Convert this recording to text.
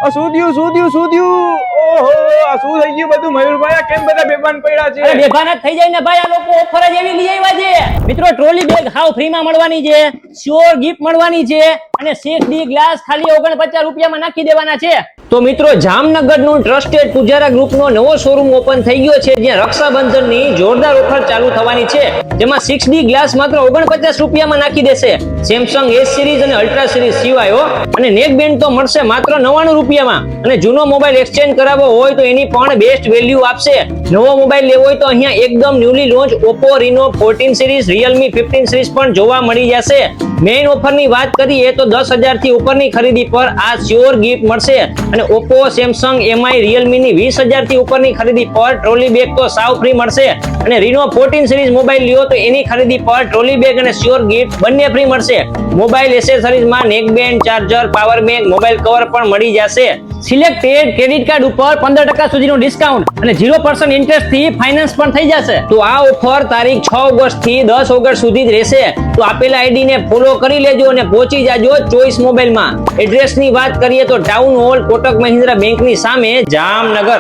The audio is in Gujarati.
શું થયું? ઓહો, આ શું થઈ ગયું બધું મયુરભાઈ? આ કેમ બધા બેભાન પડ્યા છે? અરે બેભાન જ થઈ જાય ને ભાઈ, આ લોકો ઓફર જ એવી લઈ આવ્યા છે મિત્રો. ટ્રોલી બેગ હાવ ફ્રી માં મળવાની છે, શ્યોર ગિફ્ટ મળવાની છે અને 6D ગ્લાસ ખાલી 49 રૂપિયામાં નાખી દેવાના છે. તો મિત્રો, જામનગર નું ટ્રસ્ટેડ પુજારા ગ્રુપ નો નવો શોરૂમ ઓપન થઈ ગયો છે, જ્યાં રક્ષાબંધન ની જોરદાર ઓફર ચાલુ થવાની છે, જેમાં 6D ગ્લાસ માત્ર 49 રૂપિયામાં નાખી દેશે. સેમસંગ S સિરીઝ અને અલ્ટ્રા સિરીઝ સિવાય અને નેક બેન્ડ તો મળશે માત્ર 99 રૂપિયામાં. અને જૂનો મોબાઈલ એક્સચેન્જ કરાવવો હોય તો એની પણ બેસ્ટ વેલ્યુ આપશે. નવો મોબાઈલ લેવો હોય તો અહીંયા એકદમ newly launch Oppo Reno 14 series, Realme 15 series પણ જોવા મળી જશે. મેઇન ઓફર ની વાત કરીએ તો 10,000 થી ઉપરની ખરીદી પર આ શ્યોર ગિફ્ટ મળશે અને Oppo, Samsung, MI, Realme ની 20,000 થી ઉપરની ખરીદી પર ટ્રોલી બેગ તો સાવ ફ્રી મળશે. અને Reno 14 સિરીઝ મોબાઈલ લ્યો તો એની ખરીદી પર ટ્રોલી બેગ અને શ્યોર ગિફ્ટ બંને ફ્રી મળશે. મોબાઈલ એસેસરીઝમાં નેક band, charger, power bank, mobile cover પણ મળી જશે. સિલેક્ટેડ ક્રેડિટ કાર્ડ ઉપર 15% સુધીનું ડિસ્કાઉન્ટ અને 0% ઇન્ટરેસ્ટ થી ફાઇનાન્સ પણ થઈ જશે. તો આ ઓફર તારીખ 6 ઓગસ્ટ થી 10 ઓગસ્ટ સુધી જ રહેશે. તો આપેલા આઈડી ને ફોલો કરી લેજો અને પહોંચી જાજો ચોઈસ મોબાઈલમાં. એડ્રેસ ની વાત કરીએ તો town hall, Kotak Mahindra bank ની સામે, જામનગર.